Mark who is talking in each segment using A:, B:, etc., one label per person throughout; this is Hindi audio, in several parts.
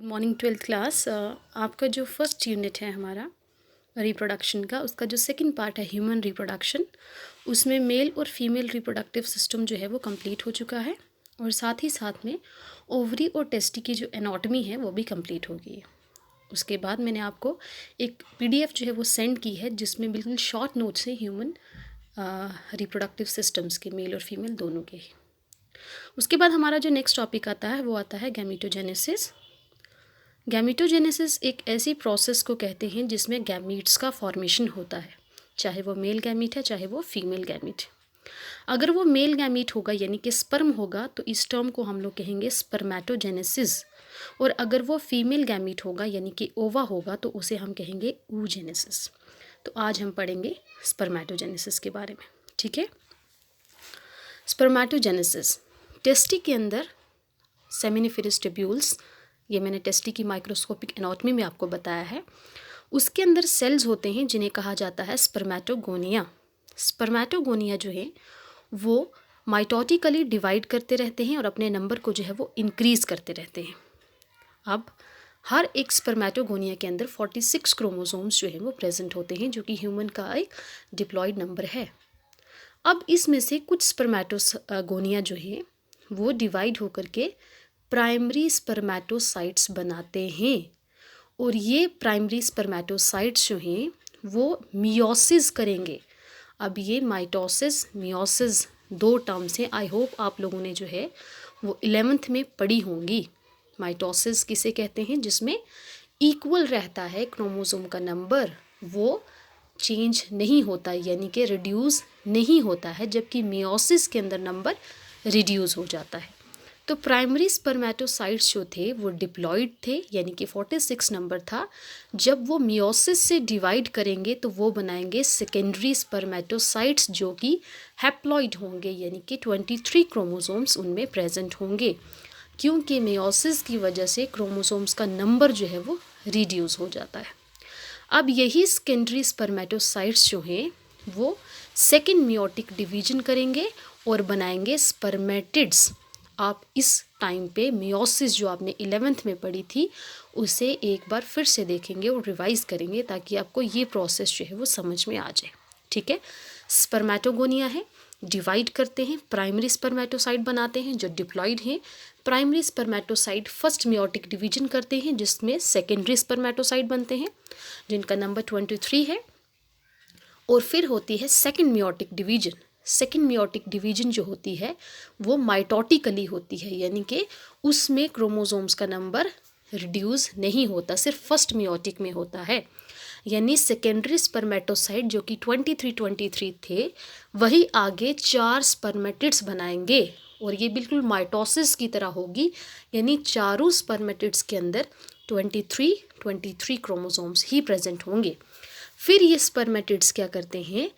A: Morning 12th class. आपका जो फर्स्ट यूनिट है हमारा रिप्रोडक्शन का, उसका जो सेकंड पार्ट है ह्यूमन रिप्रोडक्शन, उसमें मेल और फीमेल रिप्रोडक्टिव सिस्टम जो है वो कंप्लीट हो चुका है और साथ ही साथ में ओवरी और टेस्टी की जो एनाटॉमी है वो भी कंप्लीट हो गई है। उसके बाद मैंने आपको एक पीडीएफ जो है वो सेंड की है जिसमें बिल्कुल शॉर्ट नोट्स हैं ह्यूमन रिप्रोडक्टिव सिस्टम्स के, मेल और फीमेल दोनों के। उसके बाद हमारा जो नेक्स्ट टॉपिक आता है वो आता है गैमीटोजेनेसिस। गैमीटोजेनेसिस एक ऐसी प्रोसेस को कहते हैं जिसमें गैमीट्स का फॉर्मेशन होता है, चाहे वो मेल गैमीट है चाहे वो फीमेल गैमीट है। अगर वो मेल गैमीट होगा यानी कि स्पर्म होगा तो इस टर्म को हम लोग कहेंगे स्पर्मेटोजेनेसिस, और अगर वो फीमेल गैमीट होगा यानी कि ओवा होगा तो उसे हम कहेंगे oogenesis। तो आज हम पढ़ेंगे स्पर्मेटोजेनेसिस के बारे में, ठीक है। स्पर्मेटोजेनेसिस, टेस्टी के अंदर सेमिनिफेरस ट्यूब्यूल्स, ये मैंने टेस्टी की माइक्रोस्कोपिक एनाटॉमी में आपको बताया है, उसके अंदर सेल्स होते हैं जिन्हें कहा जाता है स्पर्मेटोगोनिया। स्पर्मेटोगोनिया जो है वो माइटोटिकली डिवाइड करते रहते हैं और अपने नंबर को जो है वो इंक्रीज़ करते रहते हैं। अब हर एक स्पर्मेटोगोनिया के अंदर 46 क्रोमोसोम्स जो है वो प्रेजेंट होते हैं, जो कि ह्यूमन का एक डिप्लॉयड नंबर है। अब इसमें से कुछ स्पर्मेटोगोनिया जो है वो डिवाइड होकर के प्राइमरी स्पर्मेटोसाइट्स बनाते हैं, और ये प्राइमरी स्पर्मेटोसाइट्स जो हैं वो मियोसिस करेंगे। अब ये माइटोसिस मियोसिस दो टर्म्स हैं, आई होप आप लोगों ने जो है वो 11th में पढ़ी होंगी। माइटोसिस किसे कहते हैं? जिसमें इक्वल रहता है क्रोमोसोम का नंबर, वो चेंज नहीं होता यानी कि रिड्यूस नहीं होता है, जबकि मियोसिस के अंदर नंबर रिड्यूस हो जाता है। तो प्राइमरी स्पर्मेटोसाइट्स जो थे वो डिप्लॉयड थे यानी कि 46 नंबर था। जब वो मियोसिस से डिवाइड करेंगे तो वो बनाएंगे सेकेंडरी स्पर्मेटोसाइट्स जो कि हैप्लॉइड होंगे यानी कि 23 क्रोमोसोम्स उनमें प्रेजेंट होंगे, क्योंकि मियोसिस की वजह से क्रोमोसोम्स का नंबर जो है वो रिड्यूस हो जाता है। अब यही सेकेंडरी स्पर्मेटोसाइट्स जो हैं वो सेकेंड मियोटिक डिवीजन करेंगे और बनाएंगे स्पर्मेटिड्स। आप इस टाइम पे मियोसिस जो आपने 11th में पढ़ी थी उसे एक बार फिर से देखेंगे और रिवाइज करेंगे ताकि आपको ये प्रोसेस जो है वो समझ में आ जाए, ठीक है। स्पर्मेटोगोनिया है, डिवाइड करते हैं, प्राइमरी स्पर्मेटोसाइट बनाते हैं जो डिप्लॉयड हैं। Primary spermatocyte first meiotic division करते हैं जिसमें सेकेंडरी स्पर्मेटोसाइट बनते हैं जिनका नंबर 23 है, और फिर होती है second meiotic division. Second meiotic division जो होती है वो माइटोटिकली होती है यानी कि उसमें क्रोमोसोम्स का नंबर रिड्यूस नहीं होता, सिर्फ फर्स्ट मियोटिक में होता है। यानी सेकेंडरी स्पर्मेटोसाइट जो कि 23 थे वही आगे 4 स्पर्मेटिड्स बनाएंगे, और ये बिल्कुल माइटोसिस की तरह होगी, यानी चारों स्पर्मेटिड्स के अंदर 23 क्रोमोसोम्स ही प्रेजेंट होंगे। फिर ये स्पर्मेटिड्स क्या करते हैं,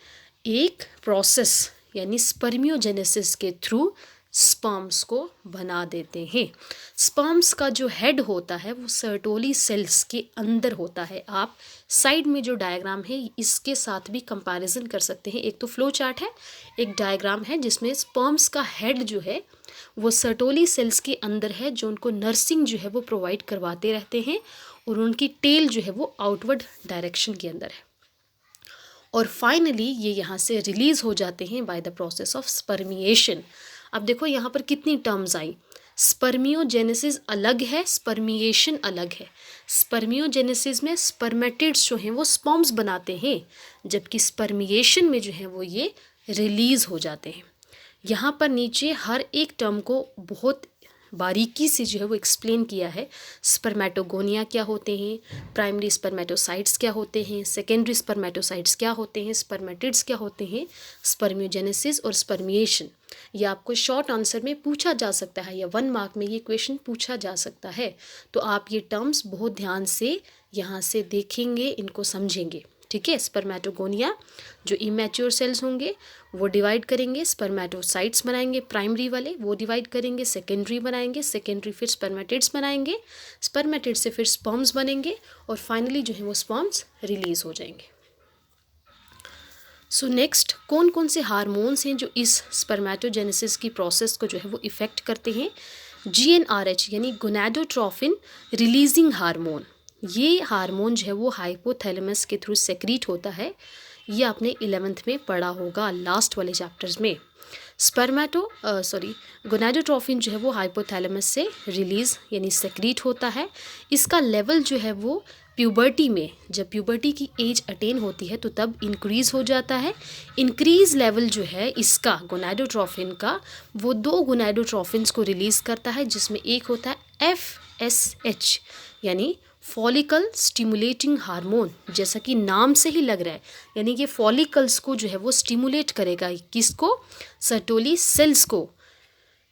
A: एक प्रोसेस यानी स्पर्मियोजेनेसिस के थ्रू स्पर्म्स को बना देते हैं। स्पर्म्स का जो हेड होता है वो सर्टोली सेल्स के अंदर होता है। आप साइड में जो डायग्राम है इसके साथ भी कंपैरिजन कर सकते हैं। एक तो फ्लो चार्ट है, एक डायग्राम है जिसमें स्पर्म्स का हेड जो है वो सर्टोली सेल्स के अंदर है, जो उनको नर्सिंग जो है वो प्रोवाइड करवाते रहते हैं, और उनकी टेल जो है वो आउटवर्ड डायरेक्शन के अंदर है, और फाइनली ये यहाँ से रिलीज़ हो जाते हैं by the process of spermiation. अब देखो यहाँ पर कितनी टर्म्स आई, स्पर्मियोजेनेसिस अलग है, स्पर्मिएशन अलग है। स्पर्मियोजेनेसिस में स्पर्मेटिड्स जो हैं वो स्पर्म्स बनाते हैं, जबकि स्पर्मिएशन में जो है वो ये रिलीज़ हो जाते हैं। यहाँ पर नीचे हर एक टर्म को बहुत बारीकी से जो है वो एक्सप्लेन किया है। स्पर्मेटोगोनिया क्या होते हैं, प्राइमरी स्पर्मेटोसाइट्स क्या होते हैं, सेकेंडरी स्पर्मेटोसाइट्स क्या होते हैं, स्पर्मेटिड्स क्या होते हैं, स्पर्मियोजेनेसिस और स्पर्मिएशन। ये आपको शॉर्ट आंसर में पूछा जा सकता है या 1 मार्क में ये क्वेश्चन पूछा जा सकता है। तो आप ये टर्म्स बहुत ध्यान से यहाँ से देखेंगे, इनको समझेंगे, ठीक है। स्पर्मेटोगोनिया जो इमैच्योर सेल्स होंगे वो डिवाइड करेंगे, स्पर्मेटोसाइट्स बनाएंगे प्राइमरी वाले, वो डिवाइड करेंगे, सेकेंडरी बनाएंगे, सेकेंडरी फिर स्पर्मेटिड्स बनाएंगे, स्पर्मेटिड्स से फिर स्पर्म्स बनेंगे, और फाइनली जो है वो स्पर्म्स रिलीज हो जाएंगे। सो नेक्स्ट, कौन कौन से हार्मोन्स हैं जो इस स्पर्मेटोजेनेसिस की प्रोसेस को जो है वो इफ़ेक्ट करते हैं। GnRH यानी गोनाडोट्रोफिन रिलीजिंग हार्मोन, ये हार्मोन जो है वो हाइपोथैलेमस के थ्रू सेक्रीट होता है। ये आपने 11th में पढ़ा होगा लास्ट वाले चैप्टर्स में। गोनाडोट्रोफिन जो है वो हाइपोथैलेमस से रिलीज़ यानी सेक्रीट होता है। इसका लेवल जो है वो प्यूबर्टी में, जब प्यूबर्टी की एज अटेन होती है तो तब इंक्रीज़ हो जाता है। इंक्रीज़ लेवल जो है इसका गोनाडोट्रोफिन का, वो 2 गोनाडोट्रोफिन्स को रिलीज़ करता है, जिसमें एक होता है FSH यानी फॉलिकल स्टिमुलेटिंग हार्मोन, जैसा कि नाम से ही लग रहा है, यानी कि फॉलिकल्स को जो है वो स्टिमुलेट करेगा। किसको? सर्टोली सेल्स को।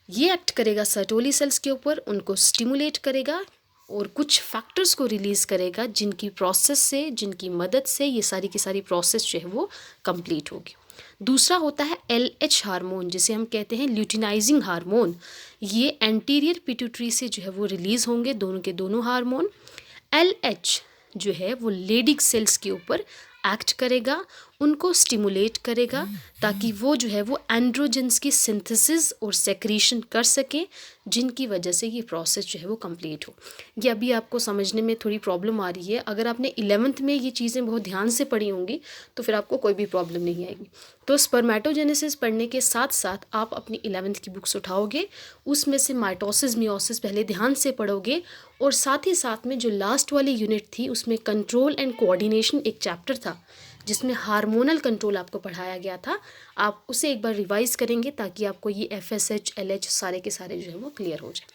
A: ये एक्ट करेगा सर्टोली सेल्स के ऊपर, उनको स्टिमुलेट करेगा और कुछ फैक्टर्स को रिलीज़ करेगा, जिनकी प्रोसेस से, जिनकी मदद से ये सारी की सारी प्रोसेस जो है वो कंप्लीट होगी। दूसरा होता है LH हार्मोन, जिसे हम कहते हैं ल्यूटिनाइजिंग हार्मोन। ये एंटीरियर पिट्यूटरी से जो है वो रिलीज़ होंगे, दोनों के दोनों हार्मोन। LH जो है वो लेडिक सेल्स के ऊपर एक्ट करेगा, उनको स्टिमुलेट करेगा, ताकि वो जो है वो एंड्रोजन्स की सिंथेसिस और सेक्रीशन कर सकें, जिनकी वजह से ये प्रोसेस जो है वो कंप्लीट हो। ये अभी आपको समझने में थोड़ी प्रॉब्लम आ रही है। अगर आपने 11th में ये चीज़ें बहुत ध्यान से पढ़ी होंगी तो फिर आपको कोई भी प्रॉब्लम नहीं आएगी। तो स्पर्मेटोजेनेसिस पढ़ने के साथ साथ आप अपनी 11th की बुक्स उठाओगे, उसमें से माइटोसिस मियोसिस पहले ध्यान से पढ़ोगे, और साथ ही साथ में जो लास्ट वाली यूनिट थी उसमें कंट्रोल एंड कोऑर्डिनेशन एक चैप्टर था, जिसमें हार्मोनल कंट्रोल आपको पढ़ाया गया था। आप उसे एक बार रिवाइज़ करेंगे ताकि आपको ये FSH LH सारे के सारे जो है वो क्लियर हो जाए।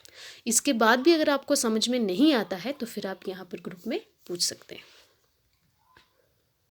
A: इसके बाद भी अगर आपको समझ में नहीं आता है तो फिर आप यहाँ पर ग्रुप में पूछ सकते हैं।